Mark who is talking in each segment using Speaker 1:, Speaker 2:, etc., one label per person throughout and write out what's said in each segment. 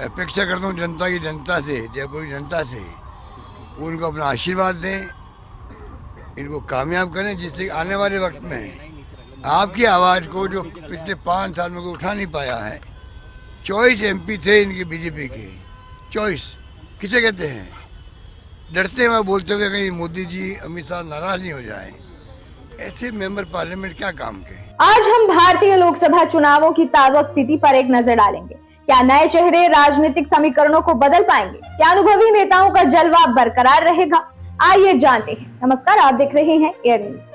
Speaker 1: मैं अपेक्षा करता हूँ जनता से, जयपुर की जनता से, उनको अपना आशीर्वाद दें, इनको कामयाब करें, जिससे आने वाले वक्त में आपकी आवाज़ को जो पिछले 5 साल में कोई उठा नहीं पाया है। 24 MP थे इनके बीजेपी के, 24 किसे कहते हैं? डरते हुए बोलते हुए कहीं मोदी जी अमित शाह नाराज नहीं हो जाए। ऐसे मेंबर पार्लियामेंट क्या काम के?
Speaker 2: आज हम भारतीय लोकसभा चुनावों की ताजा स्थिति पर एक नजर डालेंगे। क्या नए चेहरे राजनीतिक समीकरणों को बदल पाएंगे? क्या अनुभवी नेताओं का जलवा बरकरार रहेगा? आइए जानते हैं। नमस्कार, आप देख रहे हैं एयर न्यूज।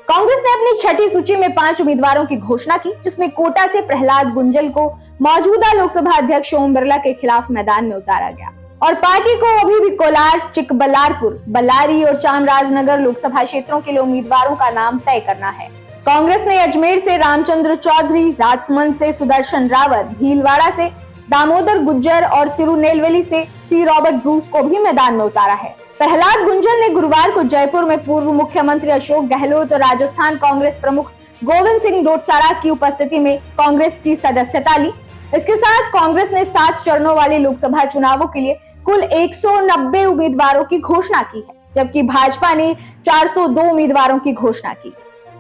Speaker 2: कांग्रेस ने अपनी छठी सूची में 5 उम्मीदवारों की घोषणा की, जिसमें कोटा से प्रहलाद गुंजल को मौजूदा लोकसभा अध्यक्ष ओम बिरला के खिलाफ मैदान में उतारा गया और पार्टी को अभी भी कोलार, चिकबल्लारपुर, बल्लारी और चामराजनगर लोकसभा क्षेत्रों के लिए उम्मीदवारों का नाम तय करना है। कांग्रेस ने अजमेर से रामचंद्र चौधरी, राजसमंद से सुदर्शन रावत, भीलवाड़ा से दामोदर गुज्जर और तिरुनेलवेली से सी रॉबर्ट ब्रूस को भी मैदान में उतारा है। प्रहलाद गुंजल ने गुरुवार को जयपुर में पूर्व मुख्यमंत्री अशोक गहलोत और राजस्थान कांग्रेस प्रमुख गोविंद सिंह डोटासरा की उपस्थिति में कांग्रेस की सदस्यता ली। इसके साथ कांग्रेस ने 7 चरणों वाले लोकसभा चुनावों के लिए कुल 190 उम्मीदवारों की घोषणा की है, जबकि भाजपा ने 402 उम्मीदवारों की घोषणा की।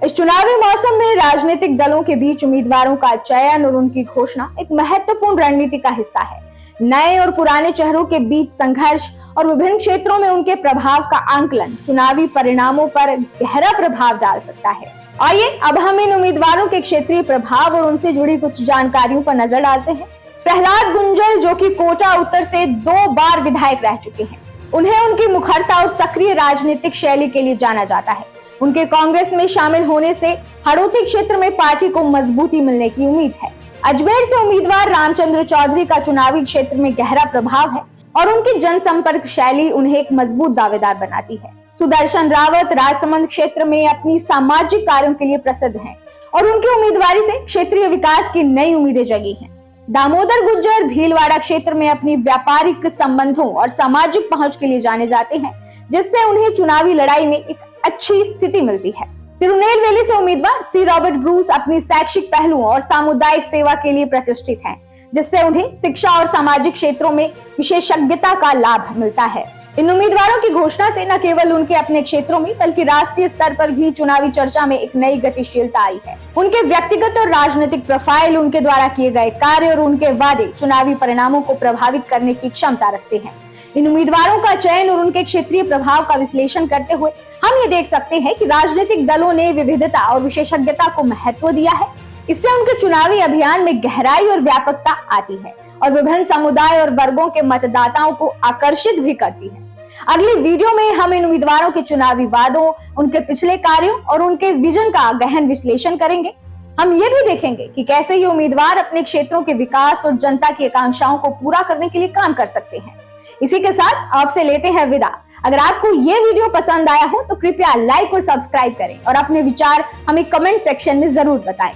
Speaker 2: इस चुनावी मौसम में राजनीतिक दलों के बीच उम्मीदवारों का चयन और उनकी घोषणा एक महत्वपूर्ण रणनीति का हिस्सा है। नए और पुराने चेहरों के बीच संघर्ष और विभिन्न क्षेत्रों में उनके प्रभाव का आंकलन चुनावी परिणामों पर गहरा प्रभाव डाल सकता है। आइए अब हम इन उम्मीदवारों के क्षेत्रीय प्रभाव और उनसे जुड़ी कुछ जानकारियों पर नजर डालते हैं। प्रहलाद गुंजल, जो कि कोटा उत्तर से 2 बार विधायक रह चुके हैं, उन्हें उनकी मुखरता और सक्रिय राजनीतिक शैली के लिए जाना जाता है। उनके कांग्रेस में शामिल होने से हड़ौती क्षेत्र में पार्टी को मजबूती मिलने की उम्मीद है। अजमेर से उम्मीदवार रामचंद्र चौधरी का चुनावी क्षेत्र में गहरा प्रभाव है और उनकी जनसंपर्क शैली उन्हें एक मजबूत दावेदार बनाती है। सुदर्शन रावत राजसमंद क्षेत्र में अपनी सामाजिक कार्यों के लिए प्रसिद्ध हैं और उनकी उम्मीदवारी से क्षेत्रीय विकास की नई उम्मीदें जगी हैं। दामोदर गुज्जर भीलवाड़ा क्षेत्र में अपनी व्यापारिक संबंधों और सामाजिक पहुंच के लिए जाने जाते हैं, जिससे उन्हें चुनावी लड़ाई में एक अच्छी स्थिति मिलती है। तिरुनेलवेली से उम्मीदवार सी रॉबर्ट ब्रूस अपनी शैक्षिक पहलुओं और सामुदायिक सेवा के लिए प्रतिष्ठित हैं, जिससे उन्हें शिक्षा और सामाजिक क्षेत्रों में विशेषज्ञता का लाभ मिलता है। इन उम्मीदवारों की घोषणा से न केवल उनके अपने क्षेत्रों में बल्कि राष्ट्रीय स्तर पर भी चुनावी चर्चा में एक नई गतिशीलता आई है। उनके व्यक्तिगत और राजनीतिक प्रोफाइल, उनके द्वारा किए गए कार्य और उनके वादे चुनावी परिणामों को प्रभावित करने की क्षमता रखते हैं। इन उम्मीदवारों का चयन और उनके क्षेत्रीय प्रभाव का विश्लेषण करते हुए हम ये देख सकते हैं कि राजनीतिक दलों ने विविधता और विशेषज्ञता को महत्व दिया है। इससे उनके चुनावी अभियान में गहराई और व्यापकता आती है और विभिन्न समुदाय और वर्गों के मतदाताओं को आकर्षित भी करती है। अगली वीडियो में हम इन उम्मीदवारों के चुनावी वादों, उनके पिछले कार्यों और उनके विजन का गहन विश्लेषण करेंगे। हम ये भी देखेंगे कि कैसे ये उम्मीदवार अपने क्षेत्रों के विकास और जनता की आकांक्षाओं को पूरा करने के लिए काम कर सकते हैं। इसी के साथ आपसे लेते हैं विदा। अगर आपको ये वीडियो पसंद आया हो तो कृपया लाइक और सब्सक्राइब करें और अपने विचार हमें कमेंट सेक्शन में जरूर बताएं।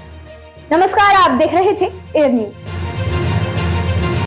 Speaker 2: नमस्कार, आप देख रहे थे एयर न्यूज।